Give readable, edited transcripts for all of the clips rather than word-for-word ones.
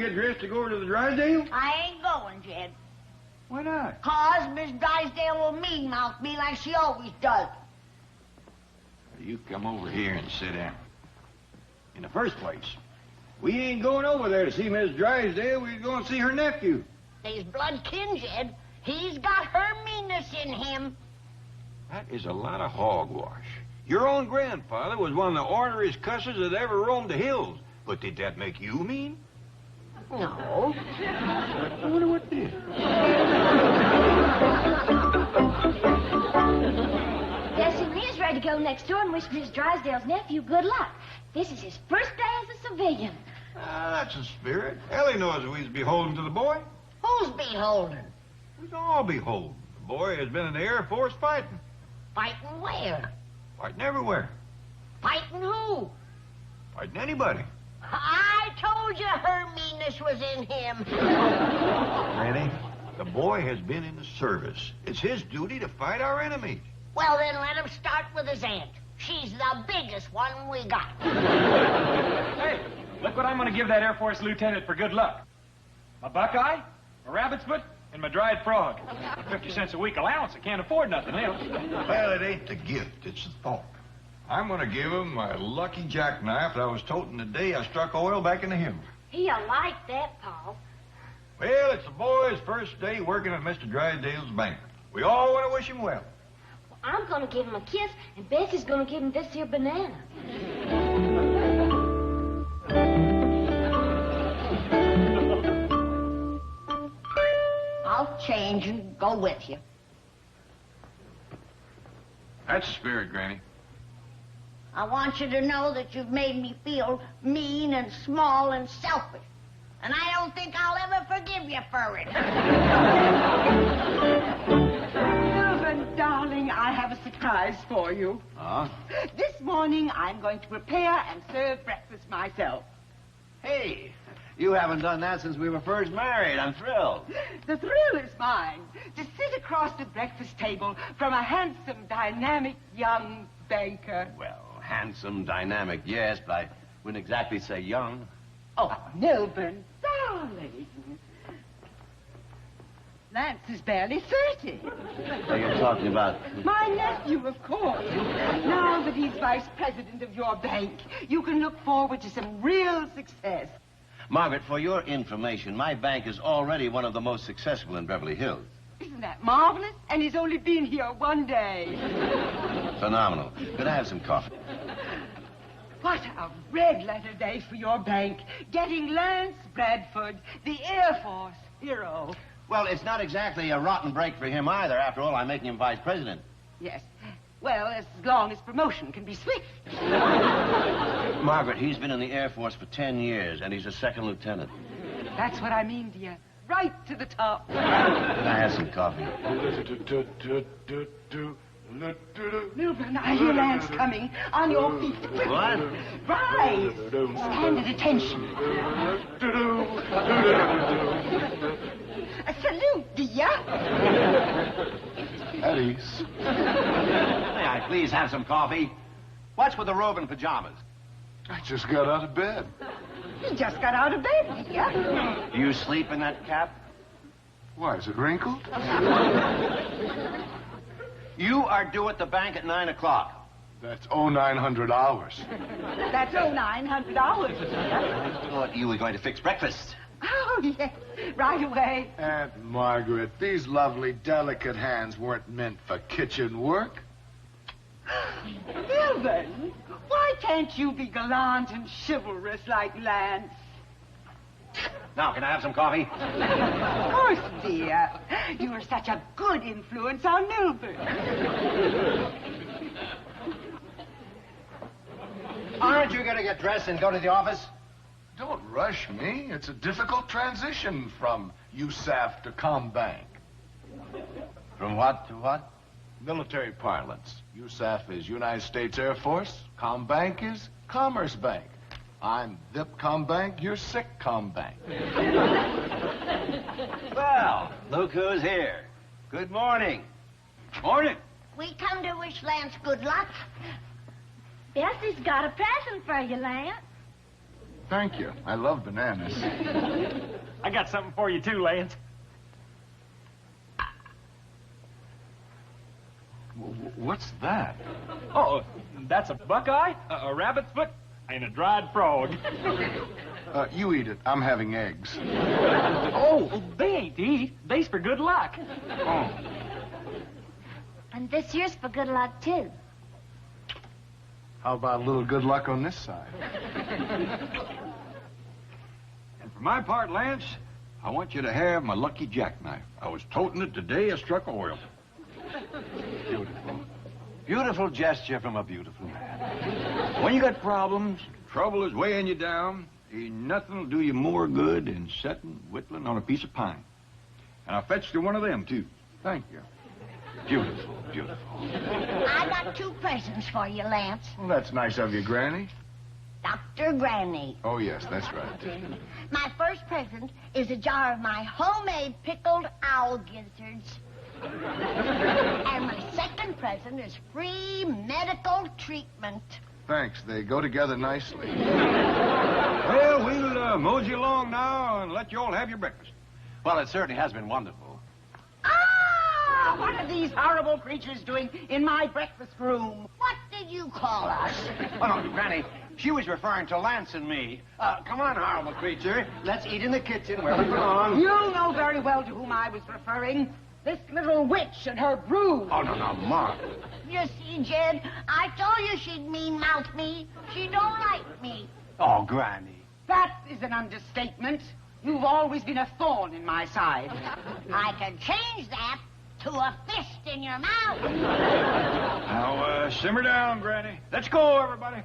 get dressed to go to the Drysdale? I ain't going, Jed. Why not? 'Cause Miss Drysdale will mean-mouth me like she always does. You come over here and sit down. In the first place, we ain't going over there to see Miss Drysdale. We're going to see her nephew. He's blood kin, Jed. He's got her meanness in him. That is a lot of hogwash. Your own grandfather was one of the orneriest cusses that ever roamed the hills. But did that make you mean? No. I wonder what did. Bessie and Leah's ready to go next door and wish Miss Drysdale's nephew good luck. This is his first day as a civilian. That's a spirit. Ellie knows we's beholden to the boy. Who's beholden? We's all beholden. The boy has been in the Air Force fighting. Fighting where? Fighting everywhere. Fighting who? Fighting anybody. I told you her meanness was in him. Granny, the boy has been in the service. It's his duty to fight our enemies. Well, then let him start with his aunt. She's the biggest one we got. Hey, look what I'm going to give that Air Force lieutenant for good luck. My buckeye, my rabbit's foot, and my dried frog. 50 cents a week allowance. I can't afford nothing else. Well, it ain't the gift, it's the thought. I'm going to give him my lucky jackknife that I was toting the day I struck oil back in the hills. He'll like that, Paul. Well, it's the boy's first day working at Mr. Drysdale's bank. We all want to wish him well. I'm going to give him a kiss, and Bessie's going to give him this here banana. I'll change and go with you. That's the spirit, Granny. I want you to know that you've made me feel mean and small and selfish. And I don't think I'll ever forgive you for it. Melvin, darling, I have a surprise for you. Huh? This morning, I'm going to prepare and serve breakfast myself. Hey, you haven't done that since we were first married. I'm thrilled. The thrill is mine to sit across the breakfast table from a handsome, dynamic young banker. Well, handsome, dynamic, yes, but I wouldn't exactly say young. Oh, Melvin, darling. Lance is barely 30. What are you talking about? My nephew, of course. Now that he's vice president of your bank, you can look forward to some real success. Margaret, for your information, my bank is already one of the most successful in Beverly Hills. Isn't that marvelous? And he's only been here one day. Phenomenal. Could I have some coffee? What a red-letter day for your bank. Getting Lance Bradford, the Air Force hero. Well, it's not exactly a rotten break for him either. After all, I'm making him vice president. Yes. Well, as long as promotion can be swift. Margaret, he's been in the Air Force for 10 years, and he's a second lieutenant. That's what I mean, dear. Right to the top. Could I have some coffee? Milburn, I hear Lance coming. On your feet. What? Rise. Stand at attention. A salute, dear. At ease. May I please have some coffee? What's with the robe and pajamas? I just got out of bed. You just got out of bed, dear. Do you sleep in that cap? Why, is it wrinkled? You are due at the bank at 9 o'clock. That's 0900 hours. That's $900, dear. I thought you were going to fix breakfast. Oh, yes. Right away. Aunt Margaret, these lovely, delicate hands weren't meant for kitchen work. Milburn, why can't you be gallant and chivalrous like Lance? Now, can I have some coffee? Of course, dear. You are such a good influence on Milburn. Aren't you going to get dressed and go to the office? Don't rush me. It's a difficult transition from USAF to Combank. From what to what? Military parlance. USAF is United States Air Force. Combank is Commerce Bank. I'm VIP Combank, you're Sick Combank. Well, look who's here. Good morning. Morning. We come to wish Lance good luck. Bessie's got a present for you, Lance. Thank you. I love bananas. I got something for you, too, Lance. What's that? Oh, that's a buckeye, a rabbit's foot, and a dried frog. You eat it. I'm having eggs. Oh, they ain't to eat. They's for good luck. Oh. And this year's for good luck, too. How about a little good luck on this side? And for my part, Lance, I want you to have my lucky jackknife. I was toting it the day I struck oil. Beautiful. Beautiful gesture from a beautiful man. When you got problems, trouble is weighing you down, ain't nothing will do you more good than setting whittling on a piece of pine. And I fetched you one of them, too. Thank you. Beautiful, beautiful. I got 2 presents for you, Lance. Well, that's nice of you, Granny. Dr. Granny. Oh, yes, that's right. My first present is a jar of my homemade pickled owl gizzards. And my second present is free medical treatment. Thanks. They go together nicely. Well, we'll mosey along now and let you all have your breakfast. Well, it certainly has been wonderful. Ah, what are these horrible creatures doing in my breakfast room? What did you call us? Oh, no, Granny, she was referring to Lance and me. Come on, horrible creature. Let's eat in the kitchen where we belong. You know very well to whom I was referring. This little witch and her brood. Oh, no, Mark. You see, Jed, I told you she'd mean-mouth me. She don't like me. Oh, Granny. That is an understatement. You've always been a thorn in my side. I can change that to a fist in your mouth. Now, simmer down, Granny. Let's go, everybody.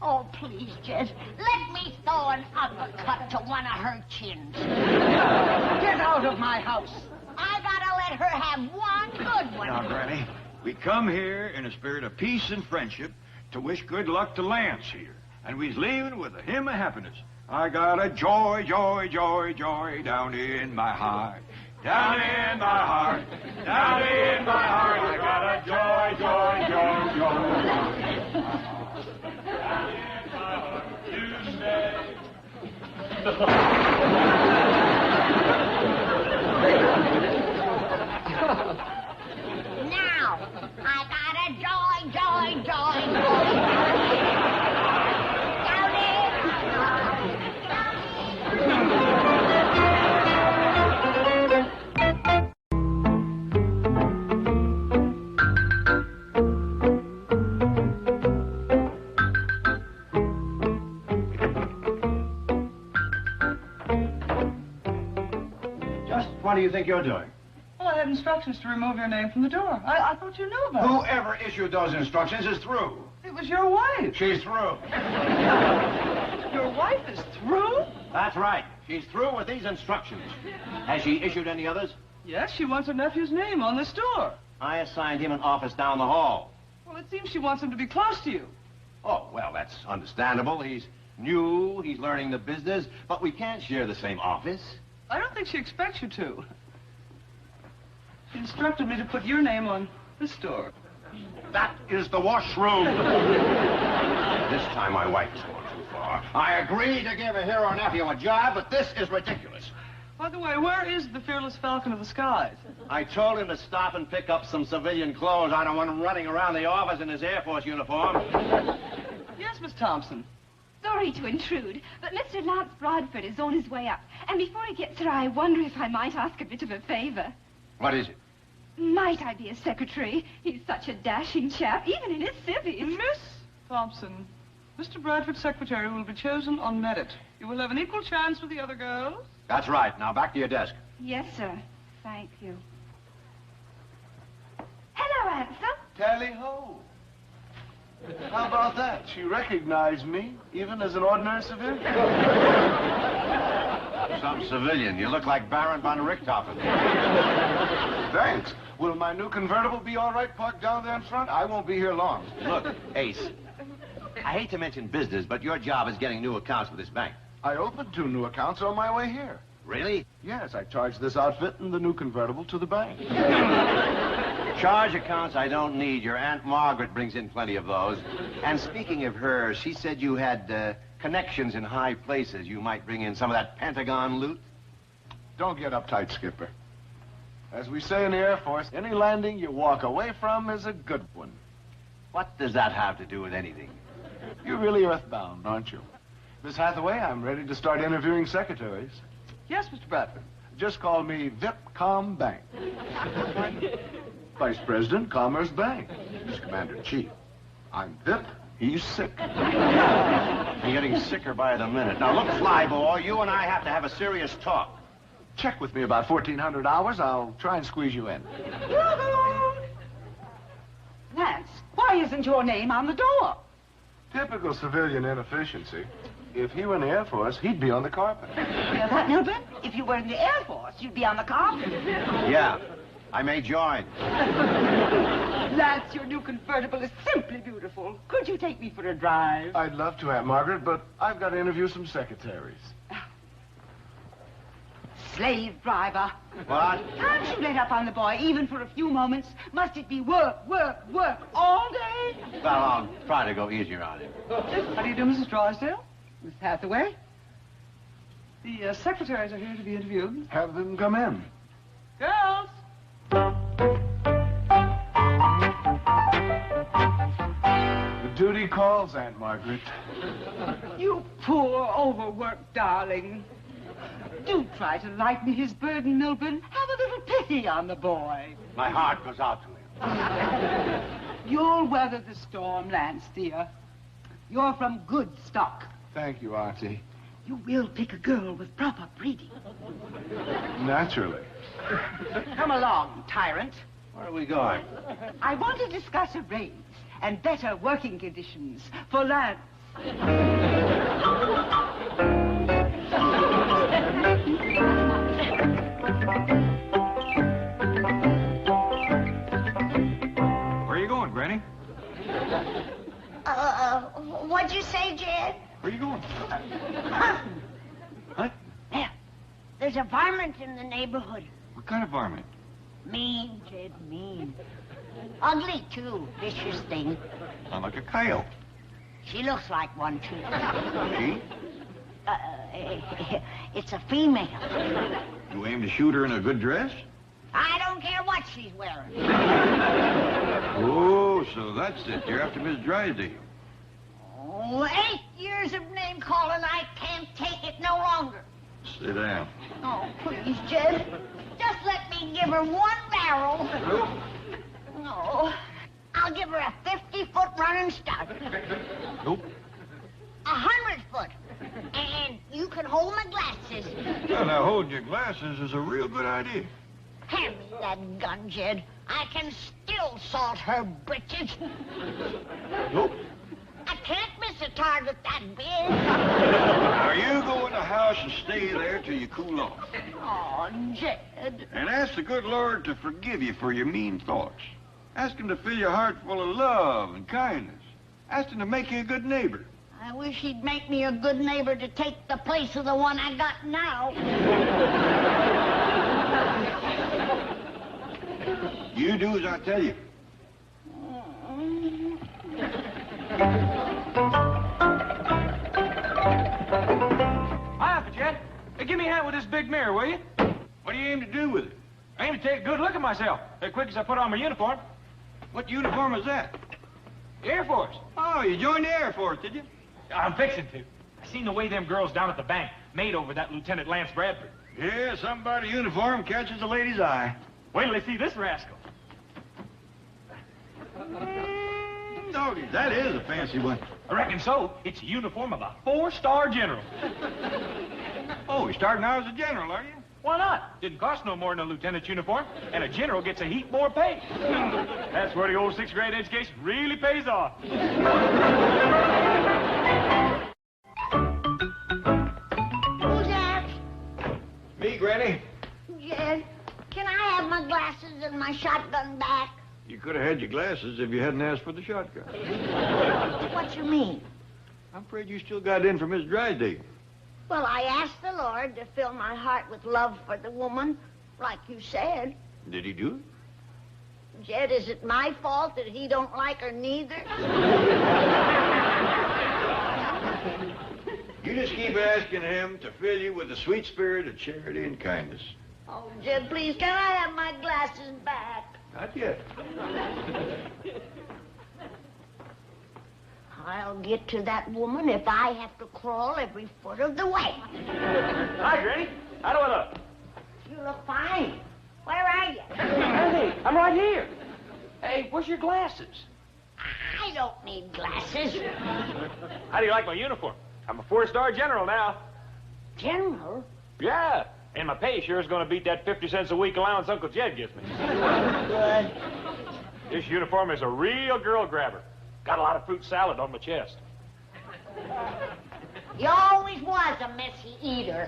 Oh, please, Jed, let me throw an uppercut to one of her chins. Get out of my house. I gotta let her have one good one. Now, Granny, we come here in a spirit of peace and friendship to wish good luck to Lance here. And we's leaving with a hymn of happiness. I got a joy, joy, joy, joy down in my heart. Down in my heart. Down in my heart. I got a joy, joy, joy, joy. Down in my heart to stay. Now, I got a joy, joy, joy, joy. Down in my heart. Down in What do you think you're doing? Well, I had instructions to remove your name from the door. I thought you knew about it. Whoever issued those instructions is through. It was your wife. She's through. Your wife is through? That's right. She's through with these instructions. Has she issued any others? Yes, she wants her nephew's name on this door. I assigned him an office down the hall. Well, it seems she wants him to be close to you. Oh, well, that's understandable. He's new, he's learning the business, but we can't share the same office. I don't think she expects you to. She instructed me to put your name on this door. That is the washroom. This time my wife has gone too far. I agreed to give a hero nephew a job, but this is ridiculous. By the way, where is the fearless falcon of the skies? I told him to stop and pick up some civilian clothes. I don't want him running around the office in his Air Force uniform. Yes, Miss Thompson. Sorry to intrude, but Mr. Lance Bradford is on his way up. And before he gets here, I wonder if I might ask a bit of a favor. What is it? Might I be a secretary? He's such a dashing chap, even in his civvies. Miss Thompson, Mr. Bradford's secretary will be chosen on merit. You will have an equal chance with the other girls. That's right. Now back to your desk. Yes, sir. Thank you. Hello, Ansel. Tally-ho. How about that? She recognized me, even as an ordinary civilian. Some civilian. You look like Baron von Richthofen. Thanks. Will my new convertible be all right parked down there in front? I won't be here long. Look, Ace, I hate to mention business, but your job is getting new accounts for this bank. I opened 2 new accounts on my way here. Really? Yes, I charged this outfit and the new convertible to the bank. Charge accounts I don't need. Your Aunt Margaret brings in plenty of those. And speaking of her, she said you had connections in high places, you might bring in some of that Pentagon loot? Don't get uptight, Skipper. As we say in the Air Force, any landing you walk away from is a good one. What does that have to do with anything? You're really earthbound, aren't you? Miss Hathaway, I'm ready to start interviewing secretaries. Yes, Mr. Bradford. Just call me Vip Com Bank. Vice President, Commerce Bank. He's Commander-in-Chief. I'm Vip, he's sick. You're getting sicker by the minute. Now, look, Flyboy, you and I have to have a serious talk. Check with me about 1,400 hours. I'll try and squeeze you in. Lance, why isn't your name on the door? Typical civilian inefficiency. If he were in the Air Force, he'd be on the carpet. You know that, Milburn? If you were in the Air Force, you'd be on the carpet. Yeah, I may join. Lance, your new convertible is simply beautiful. Could you take me for a drive? I'd love to, Aunt Margaret, but I've got to interview some secretaries. Slave driver. What? Can't you let up on the boy even for a few moments? Must it be work, work, work all day? Well, I'll try to go easier on him. How do you do, Mrs. Drysdale? Miss Hathaway? The secretaries are here to be interviewed. Have them come in. Girls! The duty calls, Aunt Margaret. You poor, overworked darling. Do try to lighten his burden, Milburn. Have a little pity on the boy. My heart goes out to him. You'll weather the storm, Lance, dear. You're from good stock. Thank you, Auntie. You will pick a girl with proper breeding. Naturally. Come along, tyrant. Where are we going? I want to discuss a raise and better working conditions for Lance. Where are you going, Granny? What'd you say, Jed? Where are you going? What? There. There's a varmint in the neighborhood. What kind of varmint? Mean, Jed, mean. Ugly, too. Vicious thing. Sound like a coyote. She looks like one, too. She? It's a female. You aim to shoot her in a good dress? I don't care what she's wearing. Oh, so that's it. You're after Miss Drysdale. Oh, 8 years of name calling. I can't take it no longer. Sit down. Oh, please, Jed. Just let me give her one barrel. No. I'll give her a 50-foot running start. Nope. 100-foot. And you can hold my glasses. Well, now, holding your glasses is a real good idea. Hand me that gun, Jed. I can still salt her britches. Nope. I can't miss a target that big. Now, you go in the house and stay there till you cool off. Oh, Jed. And ask the good Lord to forgive you for your mean thoughts. Ask him to fill your heart full of love and kindness. Ask him to make you a good neighbor. I wish he'd make me a good neighbor to take the place of the one I got now. You do as I tell you. Hi, Jed. Hey, give me a hand with this big mirror, will you? What do you aim to do with it? I aim to take a good look at myself as quick as I put on my uniform. What uniform is that? Air Force. Oh, you joined the Air Force, did you? I'm fixing to. I seen the way them girls down at the bank made over that Lieutenant Lance Bradford. Yeah, something about a uniform catches a lady's eye. Wait till they see this rascal. Doggy, that is a fancy one. I reckon so. It's a uniform of a 4-star general. Oh, you're starting out as a general, are you? Why not? Didn't cost no more than a lieutenant's uniform, and a general gets a heap more pay. That's where the old 6th grade education really pays off. Who's that? Me, Granny. Jed, can I have my glasses and my shotgun back? You could have had your glasses if you hadn't asked for the shotgun. What you mean? I'm afraid you still got in for Miss Drysdale. Well, I asked the Lord to fill my heart with love for the woman, like you said. Did he do it? Jed, is it my fault that he don't like her neither? You just keep asking him to fill you with the sweet spirit of charity and kindness. Oh, Jed, please, can I have my glasses back? Not yet. I'll get to that woman if I have to crawl every foot of the way. Hi, Granny. How do I look? You look fine. Where are you? Hey, I'm right here. Hey, where's your glasses? I don't need glasses. How do you like my uniform? I'm a 4-star general now. General? Yeah, and my pay sure is going to beat that 50 cents a week allowance Uncle Jed gives me. Good. This uniform is a real girl grabber. Got a lot of fruit salad on my chest. You always was a messy eater.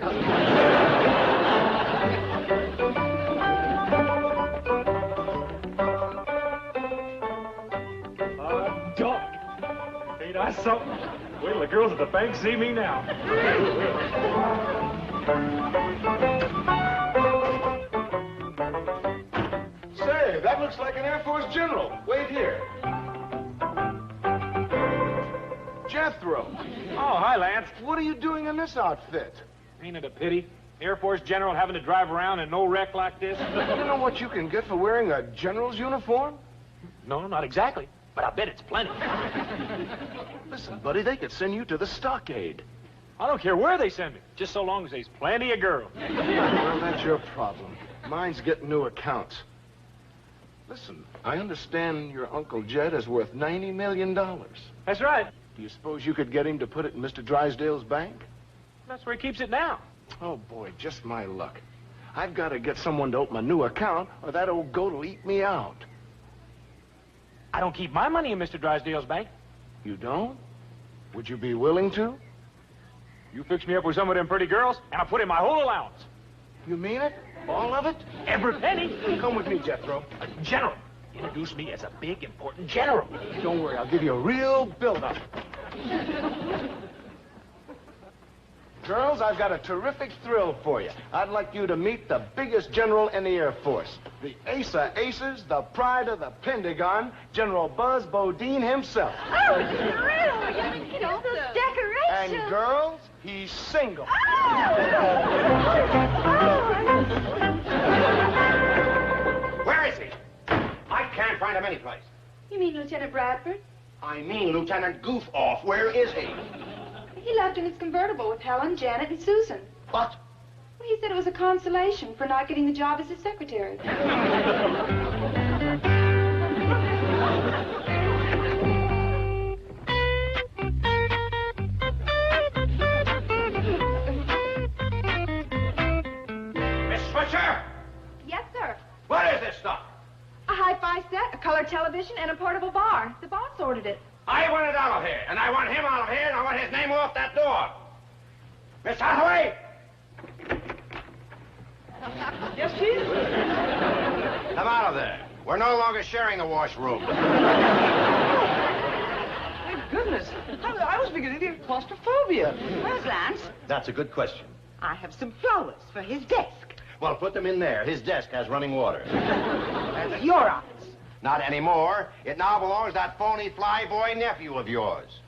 Dog. Ain't I something? Wait till the girls at the bank see me now. Say, that looks like an Air Force general. Wait here. Jethro. Oh, hi, Lance. What are you doing in this outfit? Ain't it a pity? Air Force general having to drive around in no wreck like this? You know what you can get for wearing a general's uniform? No, not exactly. But I bet it's plenty. Listen, buddy, they could send you to the stockade. I don't care where they send me, just so long as there's plenty of girls. Well, that's your problem. Mine's getting new accounts. Listen, I understand your Uncle Jed is worth $90 million. That's right. Do you suppose you could get him to put it in Mr. Drysdale's bank? That's where he keeps it now. Oh, boy, just my luck. I've got to get someone to open a new account, or that old goat will eat me out. I don't keep my money in Mr. Drysdale's bank. You don't? Would you be willing to? You fix me up with some of them pretty girls, and I'll put in my whole allowance. You mean it? All of it? Every penny. Come with me, Jethro. General. Introduce me as a big, important general. Don't worry, I'll give you a real build-up. Girls, I've got a terrific thrill for you. I'd like you to meet the biggest general in the Air Force. The ace of aces, the pride of the Pentagon, General Buzz Bodine himself. Oh, it's a thrill. You know, those decorations. And girls, he's single. Where is he? I can't find him anyplace. You mean Lieutenant Bradford? I mean Lieutenant Goof-Off. Where is he? He left in his convertible with Helen, Janet, and Susan. What? Well, he said it was a consolation for not getting the job as his secretary. Miss Switzer! Yes, sir. What is this stuff? A hi-fi set, a color television, and a portable bar. The boss ordered it. I want it out of here, and I want him out of here, and I want his name off that door. Miss Hathaway! Yes, Chief? Come out of there. We're no longer sharing the washroom. Thank goodness. I was beginning to get claustrophobia. Where's Lance? That's a good question. I have some flowers for his desk. Well, put them in there. His desk has running water. That's your office. Not anymore. It now belongs to that phony flyboy nephew of yours.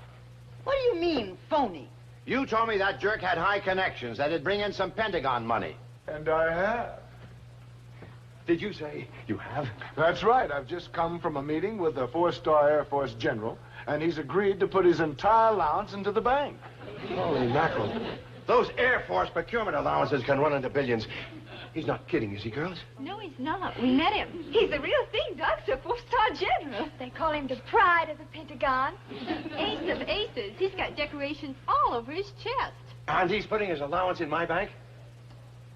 What do you mean, phony? You told me that jerk had high connections, that it'd bring in some Pentagon money. And I have. Did you say you have? That's right. I've just come from a meeting with the 4-star Air Force general, and he's agreed to put his entire allowance into the bank. Holy mackerel. Those Air Force procurement allowances can run into billions. He's not kidding, is he, girls? No, he's not. We met him. He's the real thing, Doc. He's a 4-star general. They call him the pride of the Pentagon. Ace of aces. He's got decorations all over his chest. And he's putting his allowance in my bank?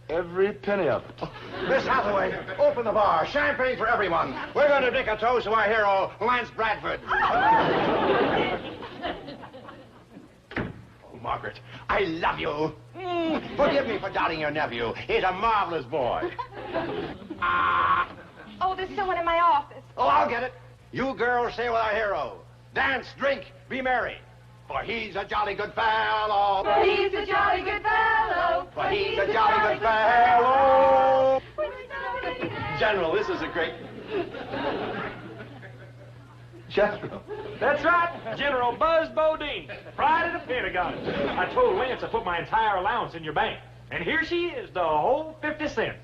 Every penny of it. Miss Hathaway, open the bar. Champagne for everyone. We're going to drink a toast to our hero, Lance Bradford. Oh, Margaret, I love you. Forgive me for doubting your nephew. He's a marvelous boy. Oh, there's someone in my office. Oh, I'll get it. You girls stay with our hero. Dance, drink, be merry. For he's a jolly good fellow. For he's a jolly good fellow. For he's a jolly good fellow. General, this is a great... Jethro. That's right, General Buzz Bodine, pride of the Pentagon. I told Lance I put my entire allowance in your bank. And here she is, the whole 50 cents.